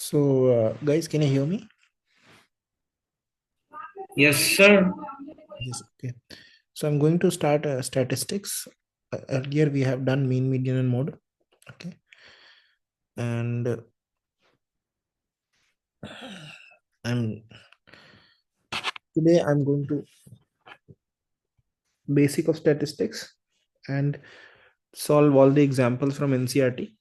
So, guys, can you hear me? Yes, sir. Yes. Okay. So I'm going to start statistics. Earlier we have done mean, median, and mode. Okay. And I'm today I'm going to basic of statistics and solve all the examples from NCRT.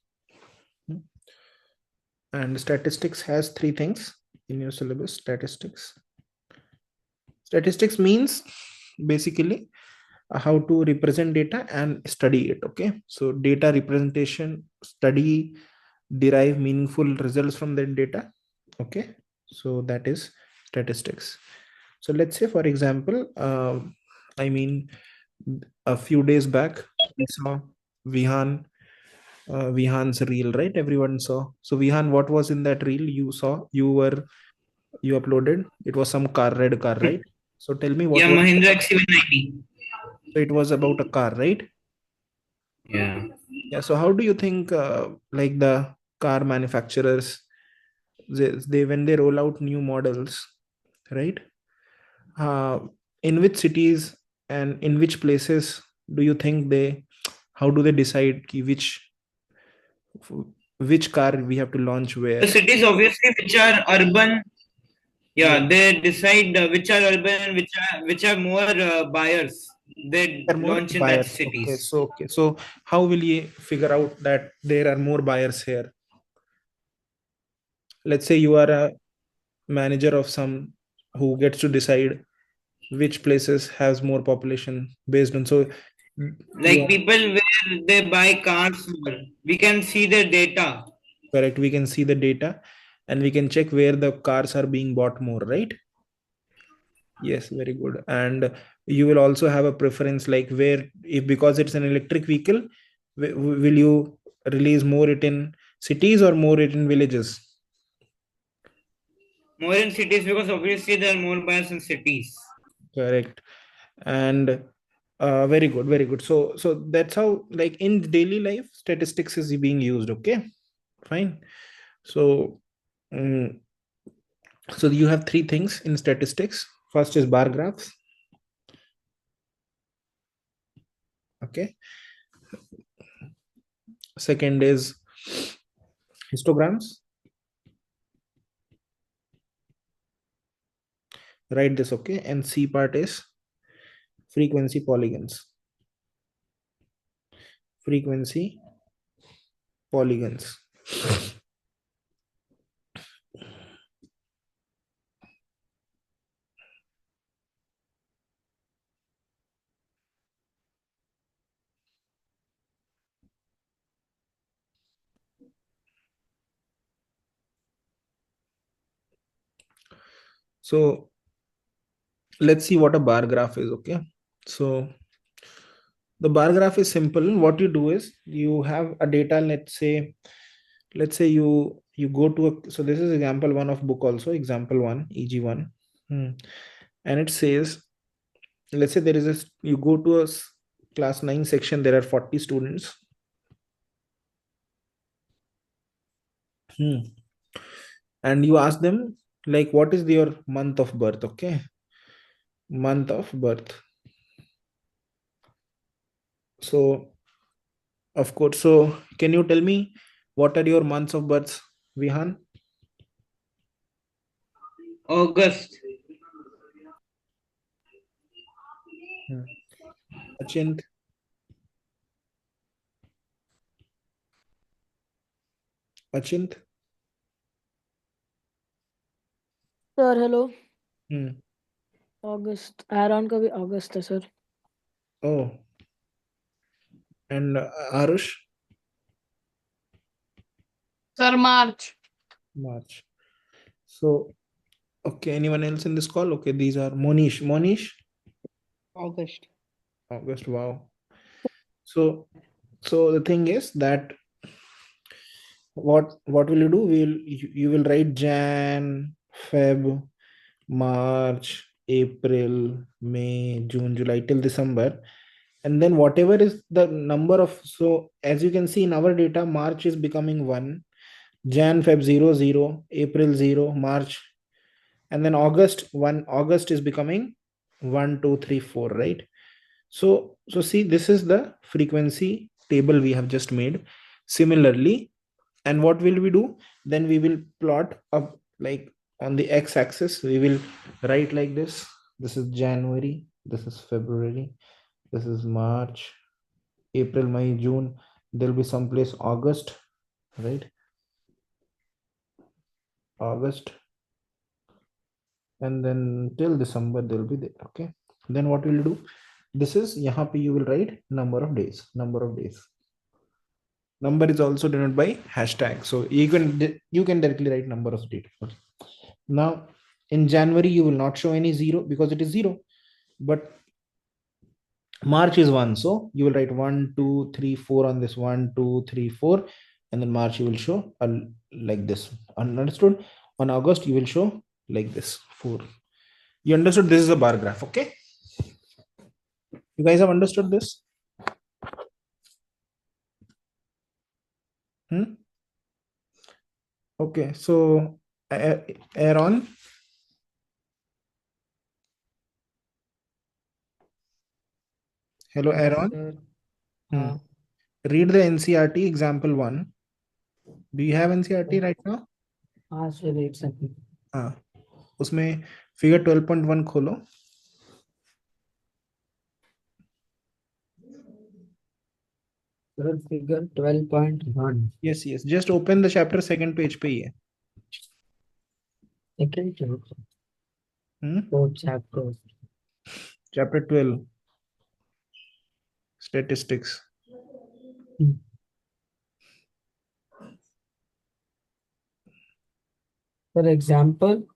And statistics has three things in your syllabus. Statistics. Statistics means basically how to represent data and study it. Okay. So data representation, study, derive meaningful results from that data. Okay, so that is statistics. So let's say, for example, a few days back we saw Vihan, Vihan's reel, right? Everyone saw. So Vihan, what was in that reel you saw? You uploaded. It was some car, red car, right? So tell me what Yeah, was. Mahindra XC190. So it was about a car, right? Yeah. Yeah. So how do you think, like the car manufacturers, they when they roll out new models, right? uh, in which cities and in which places do you think they, how do they decide which car we have to launch The where? cities obviously which are urban, Yeah, yeah, they decide which are urban and which are more buyers. They there are more launch in that buyers. Okay, cities. so how will you figure out that there are more buyers here? Let's say you are a manager of some who gets to decide which places has more population based on, so Like you, people where they buy cars, we can see their data. correct, we can see the data and we can check where the cars are being bought more, right? Yes, very good. And you will also have a preference, like where, if because it's an electric vehicle, will you release more it in cities or more it in villages? More in cities because obviously there are more buyers in cities. Correct. And very good, very good. So that's how, like in daily life, statistics is being used. Okay, fine. So, mm, so you have three things in statistics. First is bar graphs. Okay. Second is histograms. Write this, okay. And C part is frequency polygons. Frequency polygons. So let's see what a bar graph is. Okay, so the bar graph is simple. What you do is you have a data. Let's say you go to a, so this is example one of book, also example one, EG1. And it says, let's say there is a, you go to a class 9 section, there are 40 students. Hmm. And you ask them, like, what is your month of birth? Okay, month of birth. So of course, so can you tell me what are your months of birth, Vihan? August. Hmm. Achint, Achint. Sir hello. Hmm. August Aaron का भी अगस्त है sir. Oh, and Arush? Sir, March. March. So okay, anyone else in this call? Okay, these are Monish. Monish, August. August. Wow. So the thing is that what will you do? You will write Jan, Feb, March, April, May, June, July till December. And then whatever is the number of, so as you can see in our data, March is becoming 1, Jan, Feb 0, 0, April 0, March, and then August 1. August is becoming 1, 2, 3, 4, right? So see, this is the frequency table we have just made. Similarly, and what will we do? Then we will plot up, like on the x-axis, we will write like this. This is January, this is February, this is March, April, May, June. There'll be someplace August, right? August, and then till December they'll be there. Okay, then what will you do? This is yahan pe you will write number of days. Number is also denoted by hashtag, so you can directly write number of days. Okay. Now in January you will not show any zero because it is 0, but March is 1, so you will write 1, 2, 3, 4 on this 1, 2, 3, 4, and then March you will show like this. Understood? On August you will show like this 4. You understood? This is a bar graph. Okay, you guys have understood this? Okay, so Aaron, hello Yes, Aaron. sir. Read the NCRT example 1. Do you have NCRT right now? Sir, एक second. हाँ, उसमें figure 12.1 खोलो. Sir, figure 12.1. Yes, just open the chapter, second page पे ही है. Second chapter. Fourth chapter. Chapter 12, statistics. For example,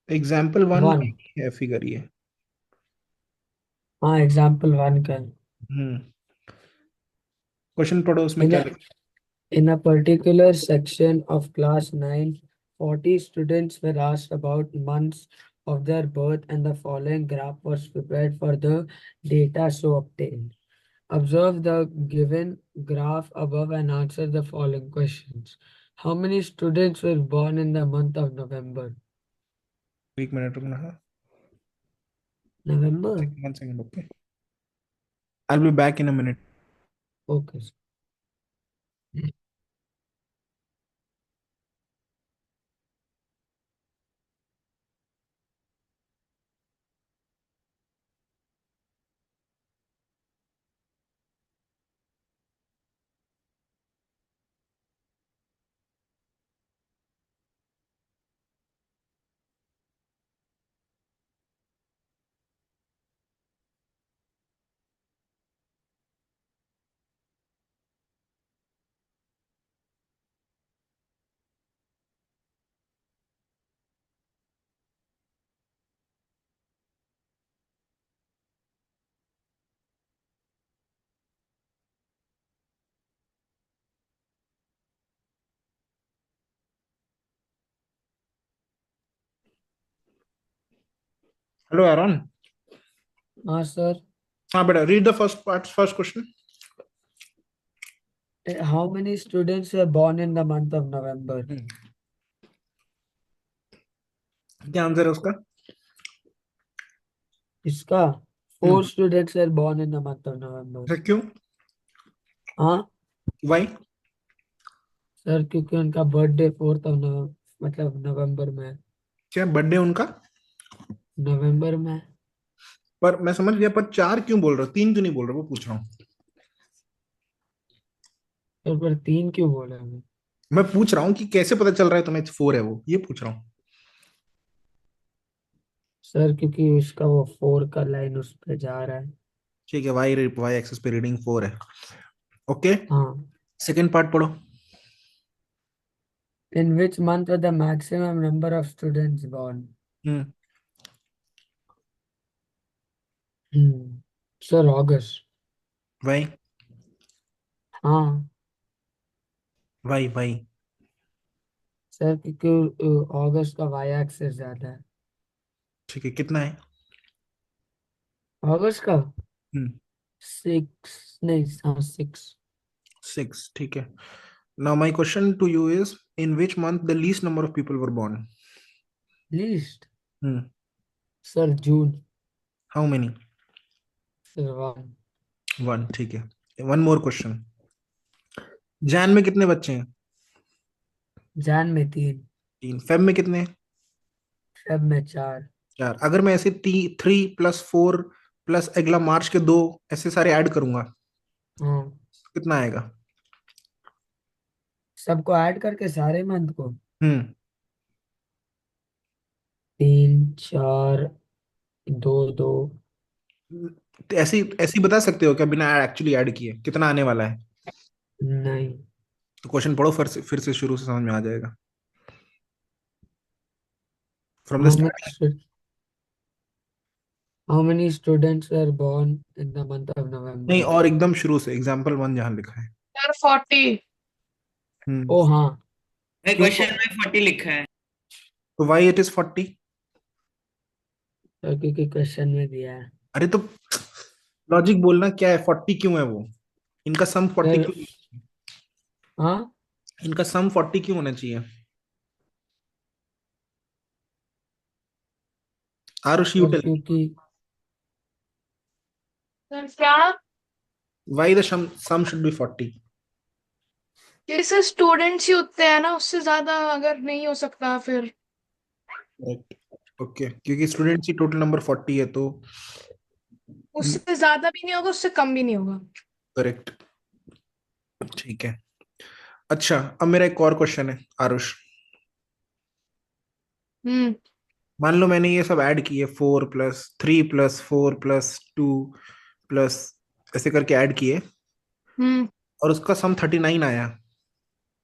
Example 1 one. है figure ये. हाँ, example 1 का. क्वेश्चन पढ़ो, उसमें क्या लिखा? In a particular section of class 9, 40 students were asked about months of their birth, and the following graph was prepared for the data so obtained. Observe the given graph above and answer the following questions. How many students were born in the month of November? एक minute रुकना है. November? 1 second, okay. I'll be back in a minute. Okay. Hello, Aaron. Sir. But read the first part, first question. How many students were born in the month of November? क्या answer है उसका? इसका 4 students were born in the month of November. Sir क्यों? हाँ Why? Sir, क्योंकि उनका birthday 4th of November, मतलब नवंबर में है. क्या बर्थडे उनका? नवंबर में. पर मैं समझ गया, पर 4 क्यों बोल रहा हूँ, 3 क्यों नहीं बोल रहा, वो पूछ रहा हूँ. पर 3 क्यों बोले हमें? मैं पूछ रहा हूँ कि कैसे पता चल रहा है तुम्हें 4 है, वो ये पूछ रहा हूँ. सर क्योंकि उसका वो 4 का लाइन उस पे जा रहा है. ठीक है, वाई एक्सिस पे रीडिंग 4 है. ओके, हाँ. सेकंड पार्ट पढ़ो. In which month was the maximum number of students born? Sir, August. Why हाँ वाई सर, क्योंकि अगस्त का वाई एक्सिस ज्यादा है. ठीक है, कितना है? अगस्त का 6 नहीं, हाँ 6. 6, ठीक है. Now my question to you is, in which month the least number of people were born? Least. Hmm. Sir, June. How many? Sir, 1. One. ठीक है. One more question. जैन में कितने बच्चे हैं? Jan में 3. 3. फेब में कितने हैं? Feb में 4. 4. अगर मैं ऐसे 3 + 4 प्लस अगला मार्च के 2 ऐसे सारे ऐड करूंगा, हाँ, कितना आएगा? सबको ऐड करके सारे मंथ को हम्म 3 4 2 2. तो ऐसी ऐसी बता सकते हो क्या बिना एक्चुअली ऐड किए कितना आने वाला है? नहीं. तो क्वेश्चन पढ़ो, फिर से शुरू से समझ में आ जाएगा. From the How many start. how many students were born in the month of November? नहीं, और एकदम शुरू से एग्जाम्पल 1 जहां लिखा है. सर 40. हम्म ओ हाँ, मैं क्यों? क्वेश्चन में 40 लिखा है। तो वाई इट इज 40? तो क्योंकि क्वेश्चन में दिया है. अरे तो लॉजिक बोलना क्या है, 40 क्यों है वो? इनका सम 40 फिर क्यों? हाँ, इनका सम 40 क्यों होना चाहिए? आरुष, यू और टेल क्योंकि सर क्या? Why the sum should be 40. जैसे स्टूडेंट्स ही उतने हैं ना, उससे ज्यादा अगर नहीं हो सकता फिर. राइट. ओके, क्योंकि स्टूडेंट्स की टोटल नंबर 40 है तो उससे ज्यादा भी नहीं होगा, उससे कम भी नहीं होगा. करेक्ट. ठीक है. अच्छा, अब मेरा एक और क्वेश्चन है आरुष. हम्म मान लो मैंने ये सब ऐड किए, 4 + 3 + 4 + 2 प्लस ऐसे करके ऐड किए, हम्म और उसका सम 39 आया.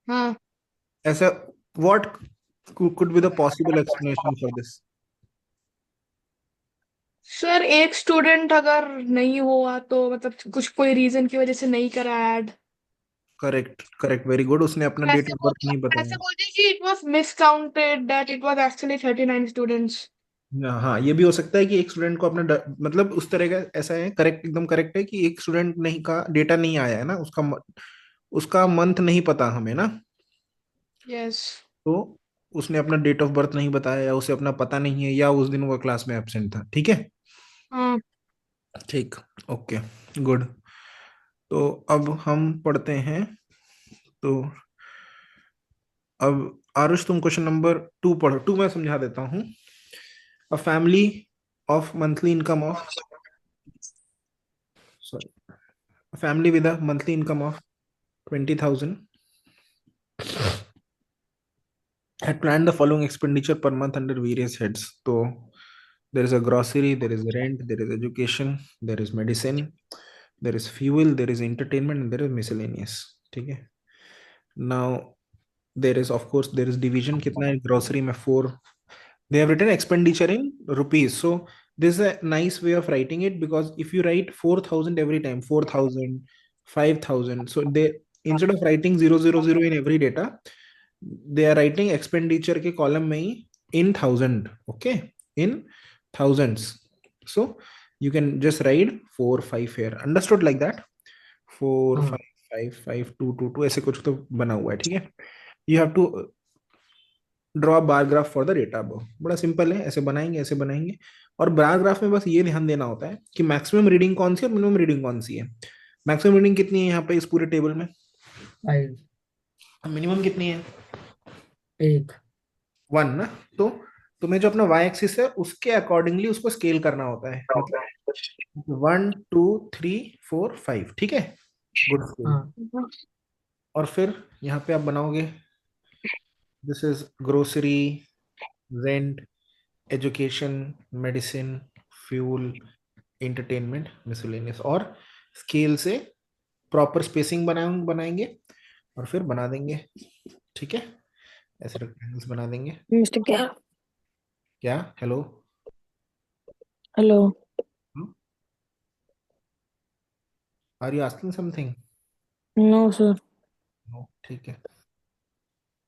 हाँ ऐसा what could be the possible explanation for this? Sir, एक स्टूडेंट अगर नहीं हुआ तो मतलब कुछ कोई रीजन की वजह से नहीं करा add. Correct, correct, very good. उसने अपना डेट ऐसे ऑफ बोल बर्थ नहीं ऐसे बताया. बोलते कि it was miscounted, that it was actually 39 students. हाँ, ये भी हो सकता है कि एक स्टूडेंट को अपना मतलब उस तरह का ऐसा है. करेक्ट, एकदम करेक्ट है कि एक स्टूडेंट नहीं का डेटा नहीं आया है ना, उसका मंथ नहीं पता हमें ना. यस. तो उसने अपना डेट ऑफ बर्थ नहीं बताया, या उसे अपना पता नहीं है, या उस दिन वो क्लास में एब्सेंट था. ठीक है. हाँ ठीक. ओके. गुड. तो अब हम पढ़ते हैं. तो अब आरुष, तुम क्वेश्चन नंबर 2 पढ़ो. 2 मैं समझा देता हूँ. A family of monthly income of sorry a family with a monthly income of 20,000 had planned the following expenditure per month under various heads. So there is a grocery, there is rent, there is education, there is medicine, there is fuel, there is entertainment, and there is miscellaneous. ठीक है. Now there is, of course, there is division. कितना है grocery में? 4. They have written expenditure in rupees. So this is a nice way of writing it, because if you write 4,000 every time, 4,000, 5,000, so they, instead of writing 000 in every data, they are writing expenditure के column में ही in thousand. Okay, in thousands. So you can just write 4 5 here. Understood like that? 4 हाँ. 5 5 5 2 2 2 ऐसे कुछ तो बना हुआ है. ठीक है. You have to draw bar graph for the data above. बड़ा सिंपल है, ऐसे बनाएंगे, ऐसे बनाएंगे. और बार ग्राफ में बस ये ध्यान देना होता है कि मैक्सिमम रीडिंग कौन सी है और मिनिमम रीडिंग कौन सी है. मैक्सिमम रीडिंग कितनी है यहाँ पे इस पूरे टेबल में? 5. मिनिमम कितनी है? 1. 1 ना. तो तुम्हें जो अपना वाई एक्सिस है उसके अकॉर्डिंगली उसको स्केल करना होता है. मतलब 1 2 3 4 5. ठीक है. गुड. हाँ. और फिर यहाँ पे आप बनाओगे, this is grocery, rent, education, medicine, fuel, entertainment, miscellaneous, और स्केल से प्रॉपर स्पेसिंग बनाएंगे और फिर बना देंगे. ठीक है. ऐसे रेक्टेंगल्स बना देंगे. मिस्टर क्या? क्या? Hello. Hello. Are you asking something? No sir. No. ठीक है.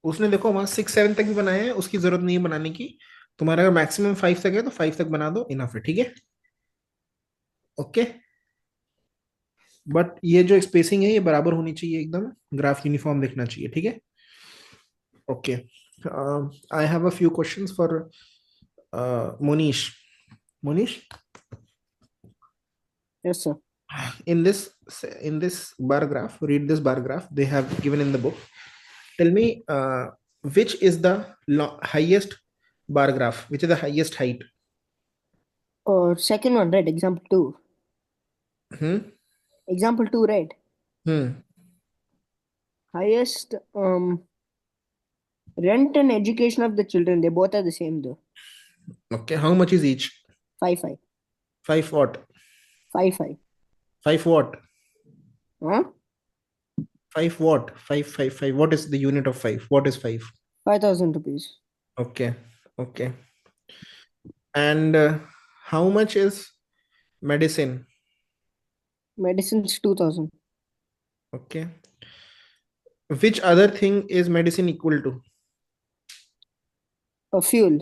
उसने देखो वहां 6 7 तक भी बनाए हैं, उसकी जरूरत नहीं है बनाने की. तुम्हारा अगर मैक्सिमम 5 तक है तो 5 तक बना दो, इनफ है. ठीक है. ओके. बट ये जो स्पेसिंग है ये बराबर होनी चाहिए, एकदम ग्राफ यूनिफॉर्म दिखना चाहिए, ठीक है। Okay, I have a few questions for Monish. Monish, Yes, sir. in this bar graph, read this bar graph they have given in the book. Tell me which is the highest bar graph, which is the highest height. Or second one, right? Example 2. Hmm. Example 2, right? Hmm. Highest rent and education of the children, they both are the same though. Okay, how much is each? 5 5 what? 5 5 5 what? Huh? 5 what? 5 what is the unit of 5? What is 5? 5,000 rupees. Okay, okay. And how much is medicine? Medicine's 2,000. Okay. Which other thing is medicine equal to? Fuel.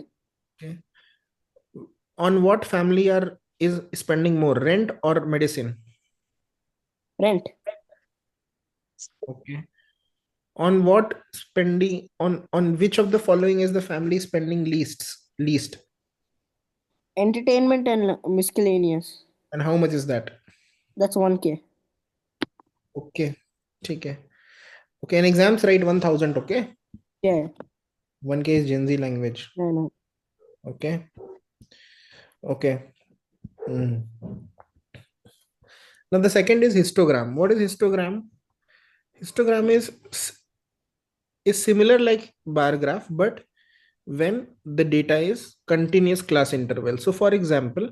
Okay. On what family is spending more, rent or medicine? Rent. Okay. On what spending, on which of the following is the family spending least? Entertainment and miscellaneous. And how much is that? That's 1K. Okay. Okay. Okay. In exams write 1000. Okay. Yeah. 1K is Gen Z language. No. Okay. Okay. Hmm. Now the second is histogram. What is histogram? Histogram is similar like bar graph, but when the data is continuous class interval. So for example,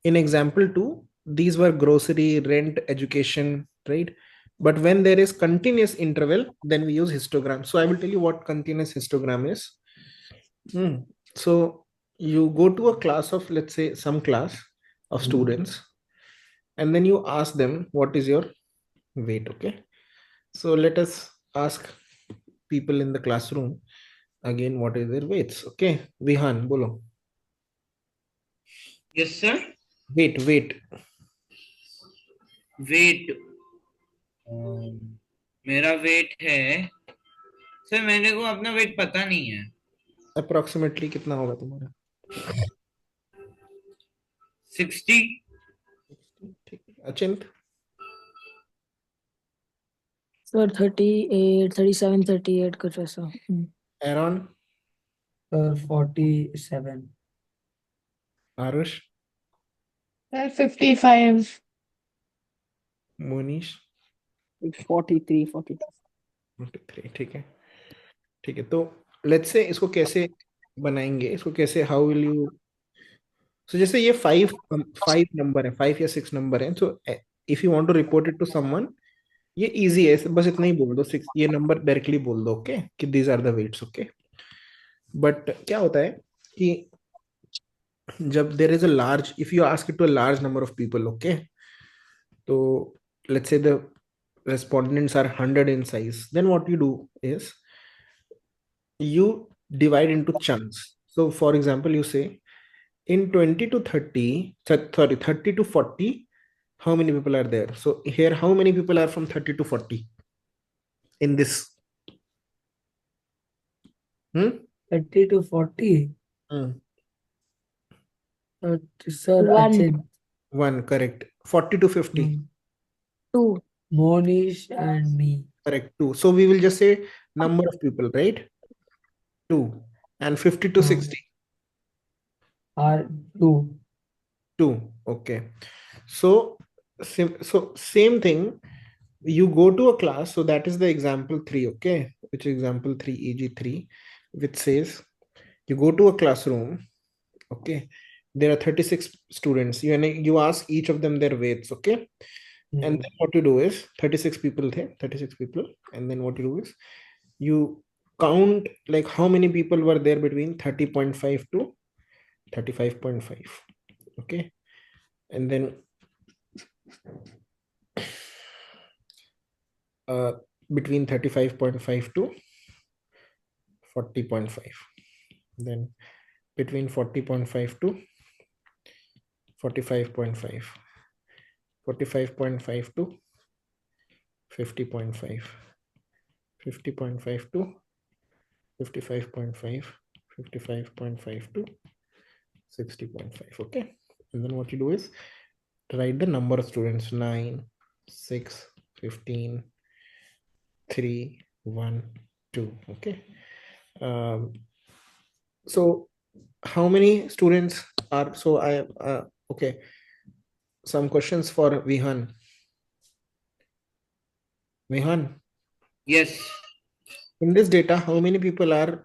in example 2, these were grocery, rent, education, right? But when there is continuous interval, then we use histogram. So I will tell you what continuous histogram is. So you go to a class of, let's say, some class of students, and then you ask them what is your weight. Okay, so let us ask people in the classroom again what is their weights. Okay, Vihan, bolo. Yes, sir. Weight. Weight मेरा weight है sir, मेरे को अपना wait पता नहीं है। Approximately कितना होगा तुम्हारा? 60। ठीक है, अचिंत? सर 38, 37, 38 कुछ ऐसा। एरॉन? 47. आरुष? 55. मोनीश? 43, 40. 43। ठीक है, ठीक है। तो लेट्स से इसको कैसे बनाएंगे, इसको कैसे, हाउ विल यू, सो जैसे ये 5 नंबर है, 5 या 6 नंबर है, तो if you want to report it to someone, ये इजी है, बस इतना ही बोल दो, 6 ये नंबर डायरेक्टली बोल दो, ओके, कि these are the weights. Okay, but क्या होता है कि जब there is a large, if you ask it to a large number of people, okay, तो let's say the respondents are 100 in size, then what you do is you divide into chunks. So for example, you say in 20 to 30, sorry, 30 to 40, how many people are there? So here, how many people are from 30 to 40 in this? 30 to 40. Sir, One. Achin, One, correct. 40 to 50, 2. Monish and me. correct. Two. So we will just say number of people, right? 2. And 50 to 60, Are 2. 2. Okay. So same thing, you go to a class, so that is the example 3, okay, which is example 3, EG3, which says you go to a classroom, okay, there are 36 students, you ask each of them their weights, okay, and then what you do is 36 people there, 36 people, and then what you do is you count like how many people were there between 30.5 to 35.5, okay, and then between 35.5 to 40.5, then between 40.5 to 45.5, 45.5 to 50.5, 50.5 to 55.5, 55.5 to 60.5. Okay, and then what you do is write the number of students: 9, 6, 15, 3, 1, 2. Okay. So how many students are, so I okay, some questions for Vihan. Yes. In this data, how many people are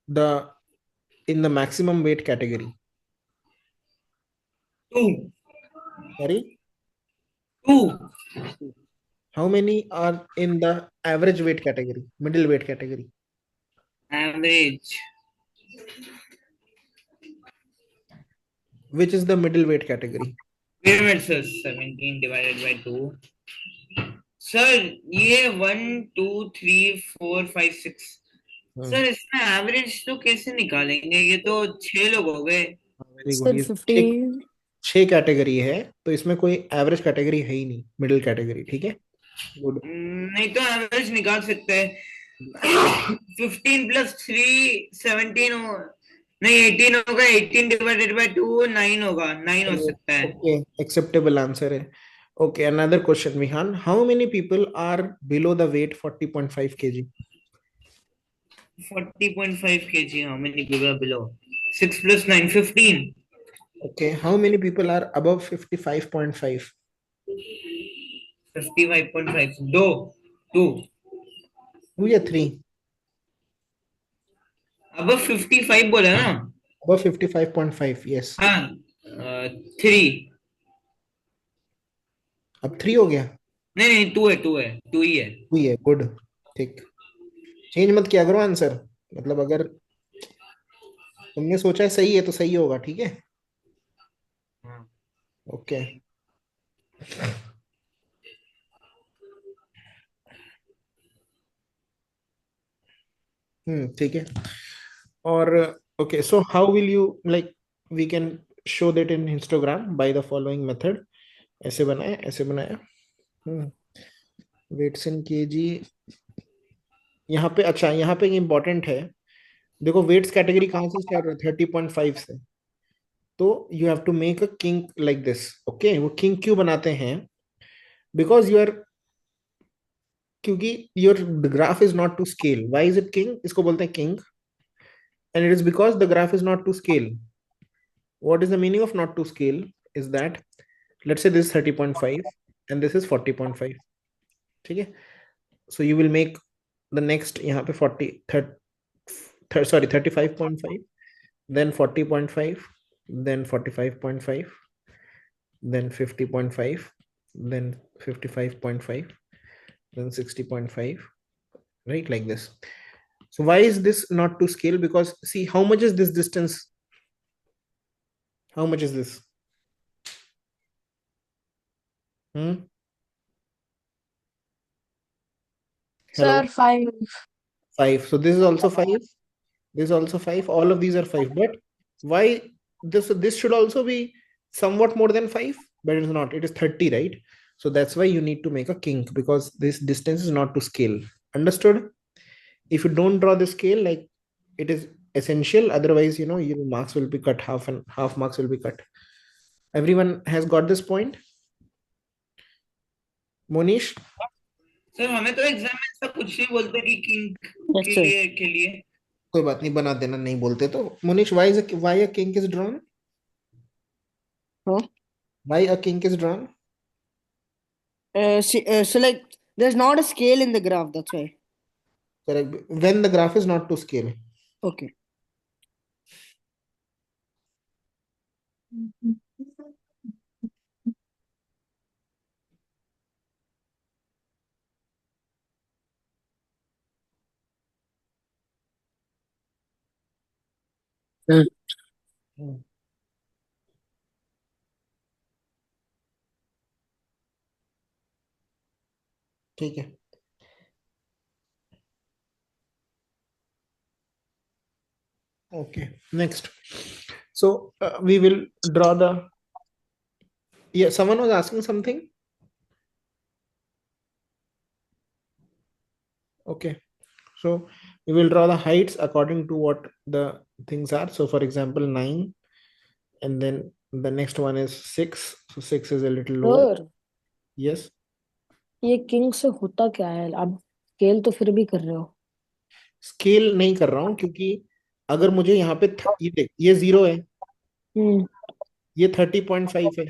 the in the maximum weight category? 2. Sorry, 2. how many are in the average weight category, middle weight category? Average. Which is the middle weight category? Wait a minute, sir. 17 divided by 2. Sir ये 1 2 3 4 5 6 sir इसमें average तो कैसे निकालेंगे? ये तो 6 लोग हो गए। Very Sir, good. 50. 6 कैटेगरी है, तो इसमें कोई एवरेज कैटेगरी है ही नहीं, मिडिल कैटेगरी। ठीक है, गुड। नहीं तो एवरेज निकाल सकते हैं। 15 प्लस 3 17 हो, नहीं 18 होगा। 18 डिवाइडेड बाय 2 9 होगा। 9 हो सकता है। ओके, एक्सेप्टेबल आंसर है। Okay, another question Vihaan, how many people are below the weight 40.5 kg? 40.5 kg, how many people are below? 6 plus 9 15. Okay, how many people are above 55.5? 55.5 2 2 2 या 3? अब 55 बोला ना? Above 55.5, yes. हाँ 3। अब 3 हो गया? नहीं नहीं 2 है 2 है 2 ही है। 2 है, गुड। ठीक, चेंज मत किया करो आंसर, मतलब अगर तुमने सोचा है सही है तो सही होगा। ठीक है, ओके। ठीक है। और okay, so how will you like, we can show that in histogram by the following method. ऐसे बनाया, ऐसे बनाया। वेट्स इन केजी यहाँ पे। अच्छा, यहाँ पे इंपॉर्टेंट है, देखो वेट्स कैटेगरी कहाँ से स्टार्ट हो रहा है? 30.5 से। तो you have to make a kink like this. Okay, वो किंक क्यों बनाते हैं? बिकॉज यू आर, क्योंकि your graph is not to scale. Why is it king? इसको बोलते हैं king, and it is because the graph is not to scale. What is the meaning of not to scale? Is that, let's say this is 30.5 and this is 40.5. Okay, so you will make the next यहाँ पे 35.5, then 40.5, then 45.5, then 50.5, then 55.5, then 60.5, right, like this. So why is this not to scale? Because see, how much is this distance? How much is this? Hello? Sir, 5. 5. So this is also 5. This is also 5. All of these are 5. But why this should also be somewhat more than 5, but it's not. It is 30, right? So that's why you need to make a kink, because this distance is not to scale. Understood? If you don't draw the scale, like, it is essential. Otherwise, your marks will be cut, half and half marks will be cut. Everyone has got this point? Monish? Sir हमें तो exam में ऐसा कुछ नहीं बोलते कि king Yes, sir. के लिए। कोई बात नहीं, बना देना, नहीं बोलते तो। Monish, why a kink is drawn? Huh? Why a kink is drawn? So like there's not a scale in the graph, that's why. Correct. When the graph is not to scale. Okay. ठीक है। Okay, next. So we will draw the Yeah, someone was asking something. Okay, so we will draw the heights according to what the things are. So for example 9, and then the next one is 6, so 6 is a little lower. Sir Yes, ये king से होता क्या है? आप scale तो फिर भी कर रहे हो। स्केल नहीं कर रहा हूं क्योंकि अगर मुझे यहाँ पे ये देख, ये 0 है, हम्म ये 30.5 है,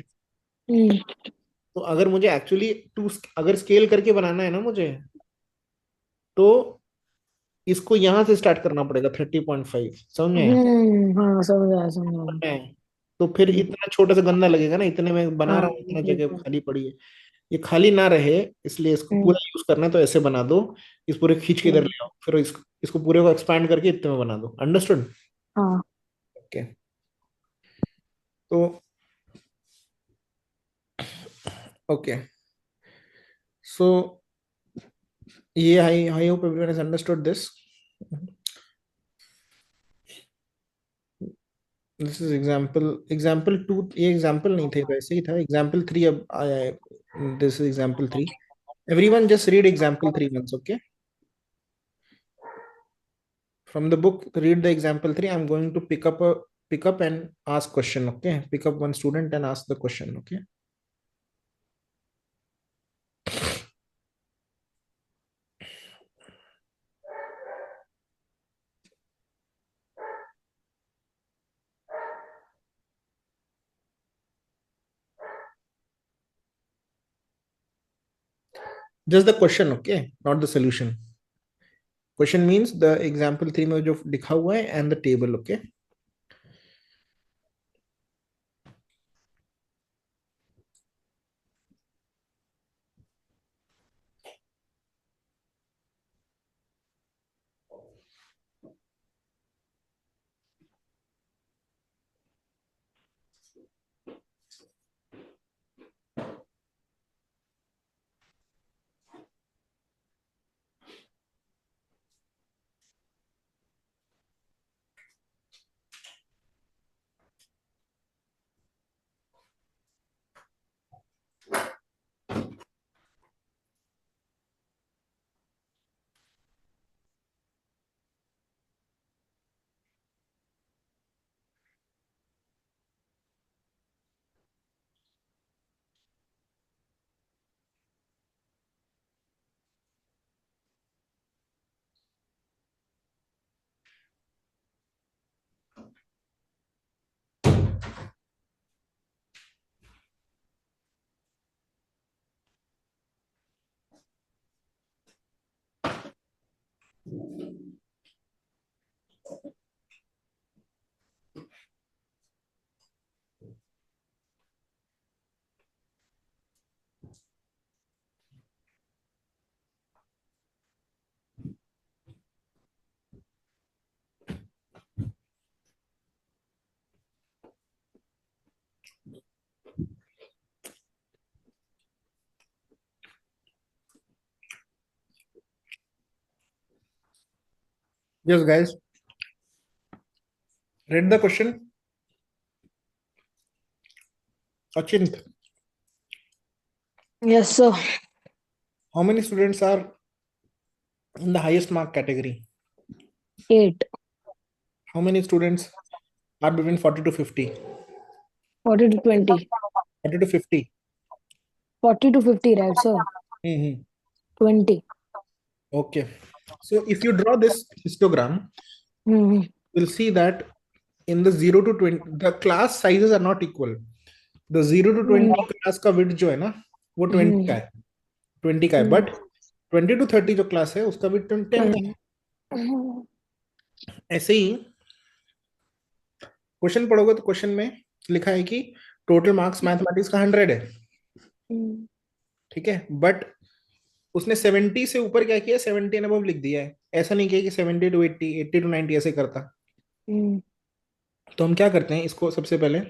हम्म तो अगर मुझे एक्चुअली टू अगर स्केल करके बनाना है ना मुझे, तो इसको यहाँ से स्टार्ट करना पड़ेगा 30.5, समझ में आया? हाँ समझ आया समझ आया। है। तो फिर हम्म, इतना छोटा सा गंदा लगेगा ना, इतने में बना हाँ रहा हूँ, इतना ठीक जगह है। खाली पड़ी है, ये खाली ना रहे, इसलिए इसको हम्म पूरा यूज करना है, तो ऐसे बना दो, इस पूरे खींच के इधर हम्म, ले आओ, फिर इसको पूरे को एक्सपैंड करके इतने में बना दो। अंडरस्टूड? हाँ ओके, तो ओके, सो ये I hope everyone has understood this. This is example 2, ये एग्जाम्पल नहीं थे, वैसे ही था। एग्जाम्पल 3 अब आया है, this is example 3। Everyone just read example 3 once, okay? From the book, read the example 3. I'm going to pick up and ask question, okay? Pick up one student and ask the question, okay? Just the question, okay? Not the solution. Question means the example 3 में जो लिखा हुआ है and the table, okay? Yes, guys. Read the question. Achint, yes sir. how many students are in the highest mark category? 8 How many students are between 40 to 50? 40 to 20 40 to 50. 40 to 50 right sir? Mm-hmm. 20 Okay. So if you draw this histogram, hmm you'll see that in the 0 to 20, the class sizes are not equal. The 0 to 20 class का width जो है ना, वो 20 का है, 20 का है, but 20 to 30 जो क्लास है उसका width 10 का है। ऐसे ही क्वेश्चन पढ़ोगे तो क्वेश्चन में लिखा है कि टोटल मार्क्स मैथमेटिक्स का 100 है, ठीक है, बट उसने 70 से ऊपर क्या किया, 70 एंड अबव लिख दिया है। ऐसा नहीं किया कि 70 to 80, 80 to 90 ऐसे करता। तो हम क्या करते हैं, इसको सबसे पहले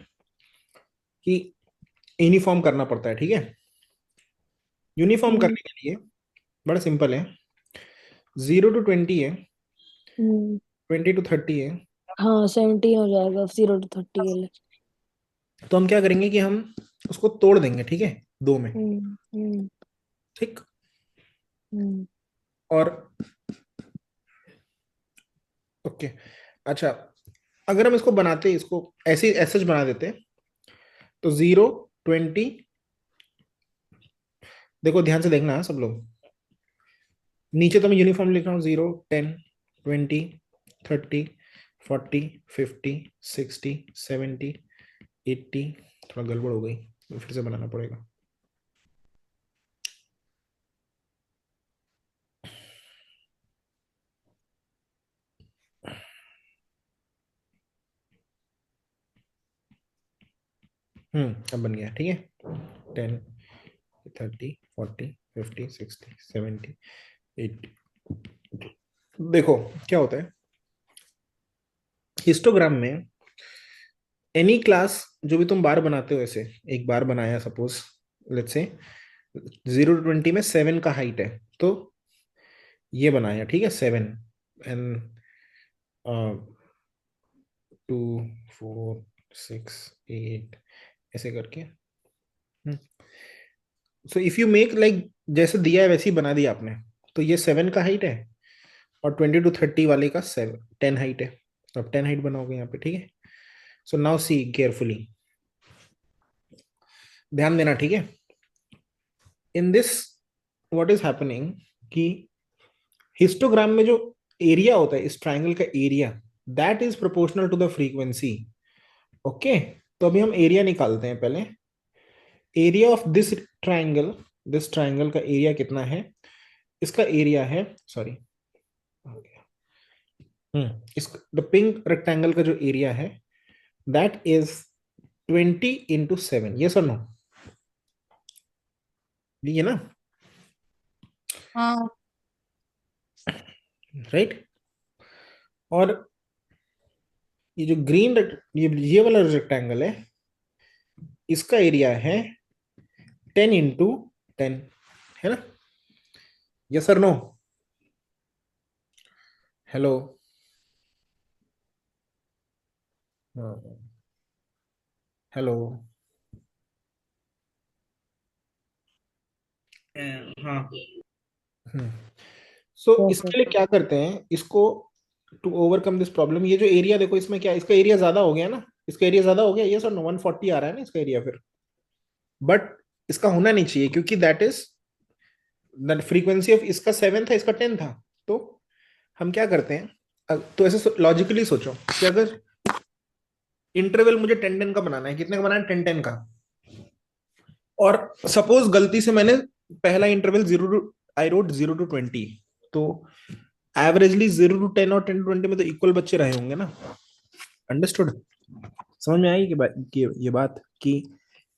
कि यूनिफॉर्म करना पड़ता है, ठीक है। यूनिफॉर्म करने के लिए बड़ा सिंपल है, 0 to 20 है, 20 to 30 है, हाँ 70 हो जाएगा 0 to 30 के लिए। तो हम क्या करेंगे कि हम उसको तोड़ देंगे, ठीक है, दो में, हम्म ठीक। हम्म और ओके, अच्छा, अगर हम इसको बनाते, इसको ऐसे ऐसे बना देते, तो 0, 20, देखो ध्यान से देखना सब लोग, नीचे तो मैं यूनिफॉर्म लिख रहा हूँ, 0, 10, 20, 30, 40, 50, 60, 70, 80, थोड़ा गड़बड़ हो गई, फिर से बनाना पड़ेगा। अब बन गया, ठीक है, 10, 30, 40, 50, 60, 70, 80। देखो क्या होता है हिस्टोग्राम में, एनी क्लास जो भी तुम बार बनाते हो, ऐसे एक बार बनाया सपोज, लेट्स से 0 to 20 में 7 का हाइट है, तो ये बनाया, ठीक है, 7 एंड 2, 4, 6, 8 ऐसे करके। So if you make like जैसे दिया है वैसे ही बना दिया आपने, तो ये 7 का हाइट है और 20 to 30 वाले का 10 हाइट है, तो आप 10 हाइट बनाओगे यहाँ पे, ठीक है। सो नाउ सी केयरफुली, ध्यान देना, ठीक है। In this what is happening कि हिस्टोग्राम में जो एरिया होता है इस ट्राइंगल का area, that is proportional to the frequency. Okay, तो अभी हम एरिया निकालते हैं पहले। एरिया ऑफ दिस ट्राइंगल का एरिया कितना है, इसका एरिया है, सॉरी, इस द पिंक रेक्टेंगल का जो एरिया है दैट इज 20 into 7, यस और नो, ये ना, हाँ राइट। और ये जो ग्रीन, ये वाला रेक्टेंगल है, इसका एरिया है 10 into 10, है ना, यस और नो, हेलो, हेलो, हाँ सो इसके लिए क्या करते हैं, इसको टू ओवरकम दिस प्रॉब्लम, ये जो एरिया देखो इसमें क्या, इसका एरिया ज्यादा हो गया ना, इसका एरिया ज्यादा हो गया, ये सर 140 आ रहा है ना इसका एरिया फिर, बट इसका होना नहीं चाहिए क्योंकि that is the frequency of, इसका 7 था, इसका 10 था। तो हम क्या करते हैं, तो ऐसे लॉजिकली सोचो कि अगर इंटरवल मुझे 10-10 का बनाना है, कितने का बनाना है, 10-10 का, और सपोज गलती से मैंने पहला interval 0 to, I wrote 0 to 20, तो एवरेजली 0 to 10 और 10 to 20 में तो इक्वल बच्चे रहे होंगे ना, अंडरस्टूड, समझ में आई कि ये बात कि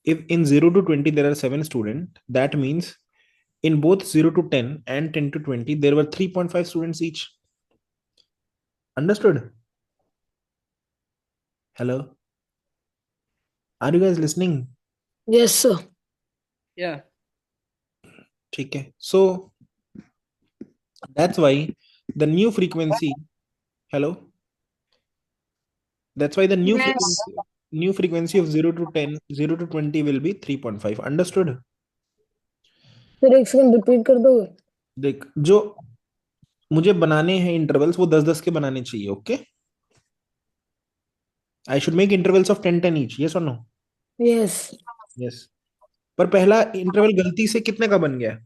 if in 0 to 20 there are 7 students, that means in both 0 to 10 and 10 to 20 there were 3.5 students each, understood, hello, are you guys listening? Yes sir. Yeah. ठीक है, so that's why the new frequency, hello, that's why the yes new frequency of 0 to 10, 0 to 20 will be 3.5, understood। फिर एक second repeat कर दोगे? देख, जो मुझे बनाने हैं इंटरवल्स वो 10-10 के बनाने चाहिए, okay, I should make intervals of 10-10 each, yes और नो, यस। यस, पर पहला इंटरवल गलती से कितने का बन गया,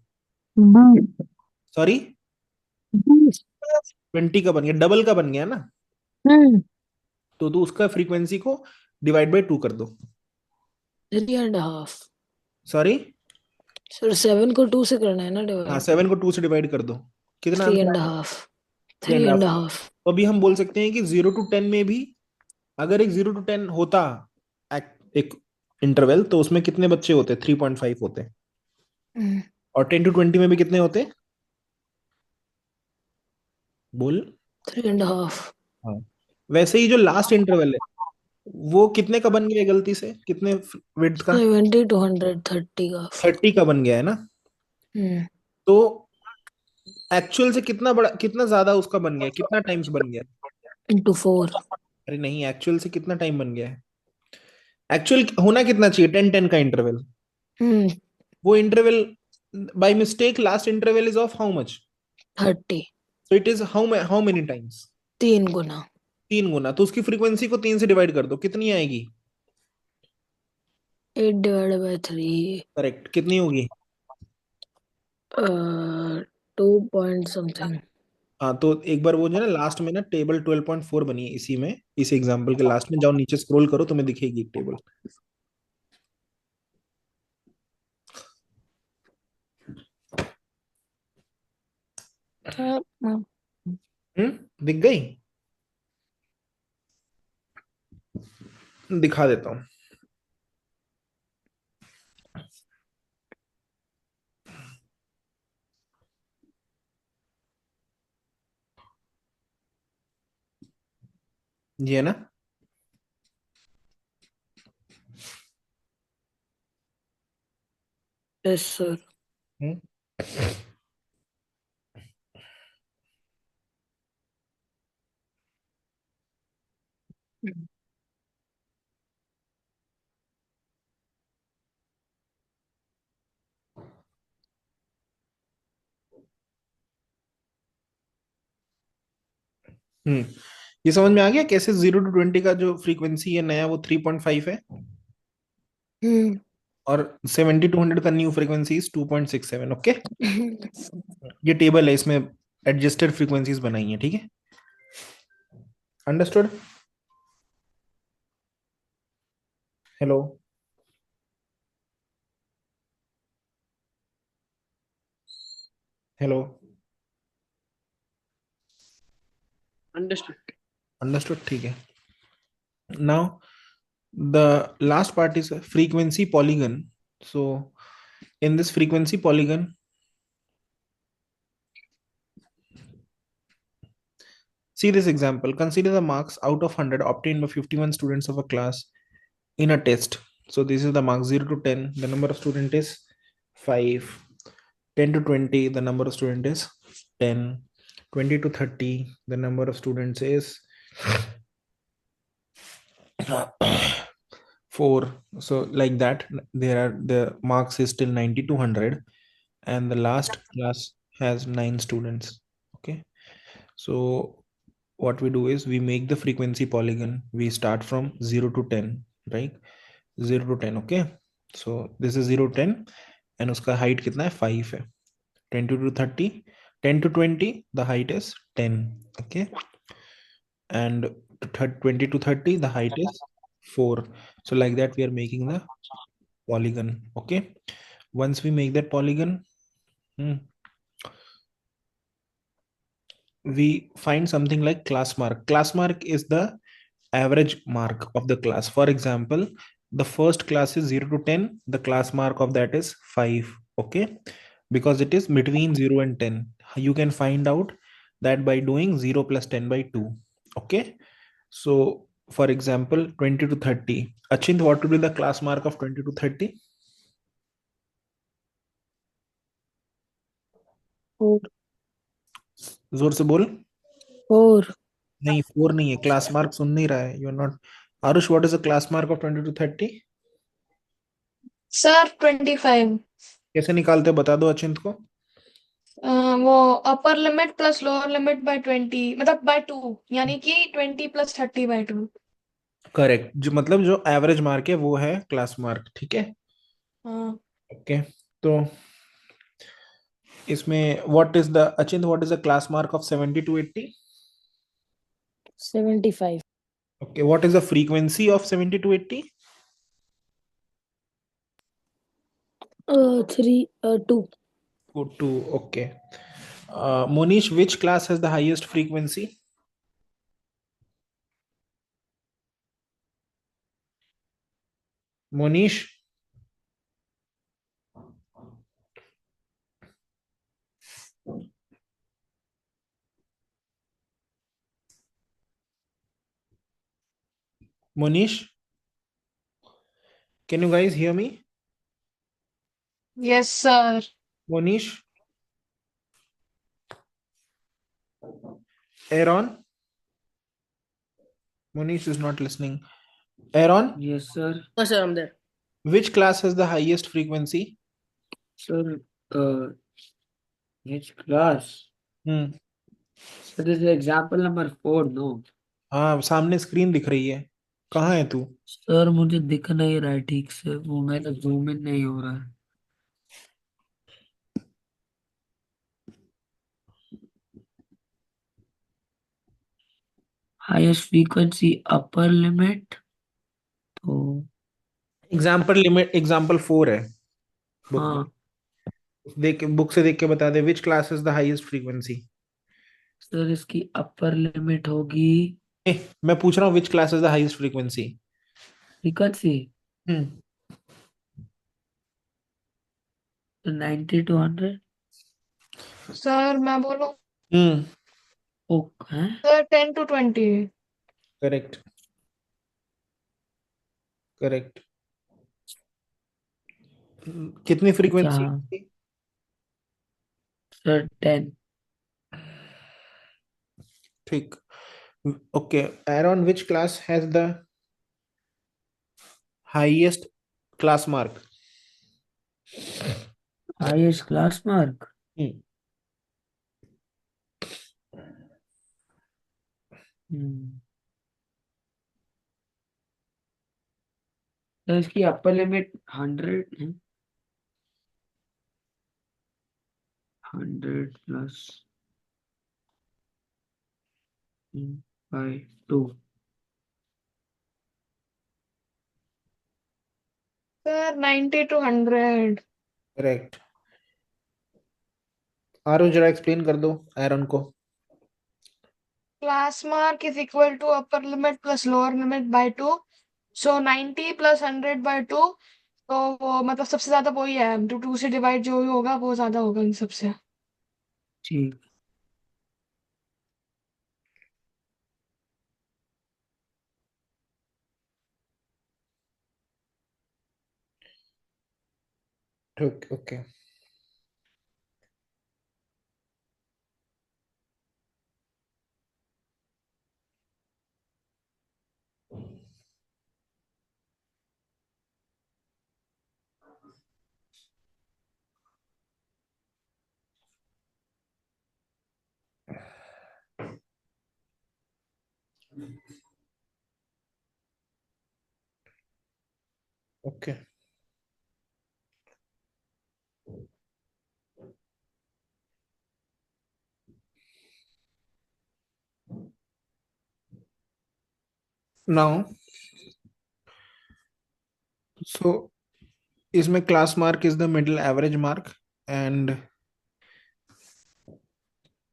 सॉरी 20 का बन गया, डबल का बन गया ना, तो तू उसका फ्रीक्वेंसी को डिवाइड बाय 2 कर दो, 3.5। सॉरी, सर 7 को 2 से करना है ना हाँ डिवाइड? 7 को 2 से डिवाइड कर दो, कितना थ्री आंसर एंड आएगा, हाफ 3.5। 3.5। तो अभी हम बोल सकते हैं कि 0 to 10 में भी अगर एक 0 to 10 होता एक इंटरवल, तो उसमें कितने बच्चे होते, 3.5 होते, और 10 to 20 में भी कितने होते, बोल, 3.5। हाँ, वैसे ही जो लास्ट इंटरवल है वो कितने का बन गया गलती से, कितने विड्थ का, 70 to 100 30 का। 30 का बन गया है ना, तो एक्चुअल से कितना बड़ा, कितना ज्यादा उसका बन गया, कितना टाइम्स बन गया, into 4। अरे नहीं, एक्चुअल से कितना टाइम बन गया है, एक्चुअल होना कितना चाहिए, 10-10 का इंटरवल। हम्म वो interval by mistake last interval is of how much, 30, so it is how many times, 3 गुना। 3 गुना। तो उसकी फ्रीक्वेंसी को 3 से डिवाइड कर दो, कितनी आएगी? 8/3, करेक्ट, कितनी होगी? 2 पॉइंट समथिंग। हाँ, तो एक बार वो जो है ना लास्ट में ना टेबल 12.4 बनी है इसी में, इस एग्जांपल के लास्ट में जाओ, नीचे स्क्रॉल करो, तुम्हें दिखेगी एक टेबल। दिख गई? दिखा देता हूँ। ये है ना? Yes sir. हम्म हम्म ये समझ में आ गया कैसे 0 to 20 का जो फ्रीक्वेंसी है नया वो 3.5 है, हम्म और 70 to 100 का न्यू फ्रीक्वेंसी इज 2.67। ओके, ये टेबल है, इसमें एडजस्टेड फ्रीक्वेंसीज बनाई है, ठीक है? Understood? Hello? Hello? Understood. Understood, ठीक है। Now the last part is a frequency polygon. So in this frequency polygon, see this example. Consider the marks out of 100 obtained by 51 students of a class in a test. So this is the mark 0 to 10. The number of student is 5. 10 to 20, the number of student is 10. 20 to 30, the number of students is 4. So like that, there are the marks is still 90 to 100, and the last class has 9 students. Okay, so what we do is we make the frequency polygon. We start from 0 to 10, right? 0 to 10. Okay, so this is 0 to 10, and uska height kitna hai? 5 hai. 20 to 30, 10 to 20, the height is 10. Okay, and 20 to 30, the height is 4. So like that we are making the polygon. Okay, once we make that polygon, we find something like class mark. Class mark is the average mark of the class. For example, the first class is 0 to 10, the class mark of that is 5. Okay, because it is between 0 and 10. You can find out that by doing 0 plus 10 by 2. Okay, so for example, 20 to 30. Achint, what would be the class mark of 20 to 30? 4 जोर से बोल। 4 नहीं, 4 नहीं है, class mark सुन नहीं रहा है, you are not. Aarush, what is the class mark of 20 to 30? Sir 25। कैसे निकालते हो, बता दो अचिंत को। वो upper limit plus lower limit by 20, मतलब बाय 2, यानी कि 20 प्लस 30 बाय 2। करेक्ट, जो मतलब जो एवरेज मार्क है वो है क्लास मार्क, ठीक है? हाँ ओके, तो इसमें व्हाट इज द अचिंत, what is the class mark of 70 to 80? 75, okay, what is the frequency of 70 to 80? 3 2 2. Okay, Monish, which class has the highest frequency? Monish? Monish, can you guys hear me? Yes sir. Monish? Aaron? Monish is not listening. Aaron, Yes, sir. Oh, sir, I'm there. which class has the highest frequency? Sir, which class? Hmm. So this is example number 4, no? हाँ, सामने screen दिख रही है. कहाँ है तू? Sir मुझे दिख नहीं रहा है ठीक से, वो मेरा जूम इन नहीं हो रहा है. Highest frequency upper limit, तो एग्जाम्पल 4 है बुक में. हाँ देख के बुक से देख के बता दे, which class is the highest frequency. Sir इसकी अपर लिमिट होगी मैं पूछ रहा हूँ which class is the highest frequency. Frequency hmm. 90 to 100. Sir मैं बोलूं? हम्म. है सर 10 to 20. करेक्ट. करेक्ट. कितनी अच्छा फ्रीक्वेंसी? सर 10. ठीक. Okay. Aaron, which class has the highest class mark? Highest class mark तो इसकी अपर लिमिट 100 है. 100 plus by 2. Sir 90 to 100. Correct. आरो जरा एक्सप्लेन कर दो एरॉन को. Class mark is equal to upper limit plus lower limit by 2. So 90 plus 100 by 2. तो वो मतलब सबसे ज्यादा वही है, 2 से डिवाइड जो भी होगा वो ज्यादा होगा इन सबसे. ठीक. ठीक. ओके. ओके. नाउ सो इसमें class mark is the middle average mark, and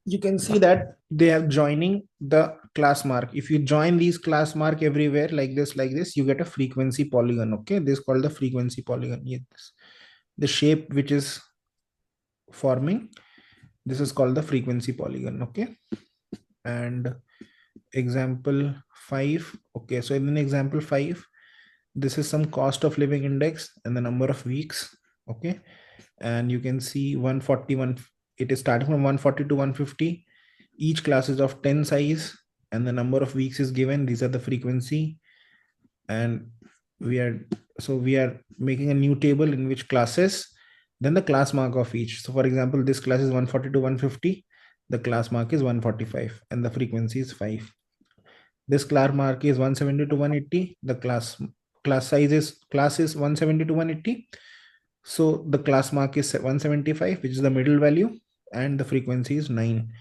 you can see that they have joining the class mark. If you join these class mark everywhere like this, you get a frequency polygon. Okay, this is called the frequency polygon. Yes, the shape which is forming, this is called the frequency polygon. Okay. And example 5. Okay, so in example 5, this is some cost of living index and the number of weeks. Okay, and you can see 141, it is starting from 140 to 150. Each class is of 10 size and the number of weeks is given. These are the frequency, and we are making a new table in which classes, then the class mark of each. So for example, this class is 140 to 150, the class mark is 145 and the frequency is 5. This class mark is 170 to 180, the class is 170 to 180, so the class mark is 175, which is the middle value, and the frequency is 9.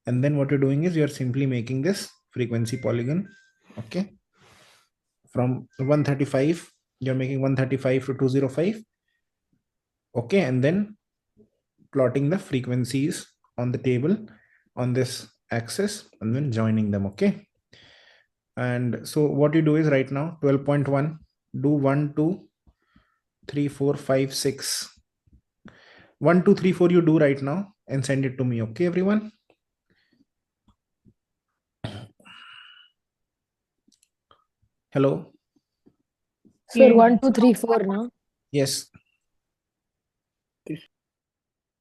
And then what you're doing is you're simply making this frequency polygon. Okay, from 135 you're making 135 to 205. Okay, and then plotting the frequencies on the table on this axis and then joining them. Okay, and so what you do is right now 12.1, do 1 2 3 4 5 6, 1 2 3 4 you do right now and send it to me. Okay, everyone. Hello. Sir, 1 2 3 4 now. Yes.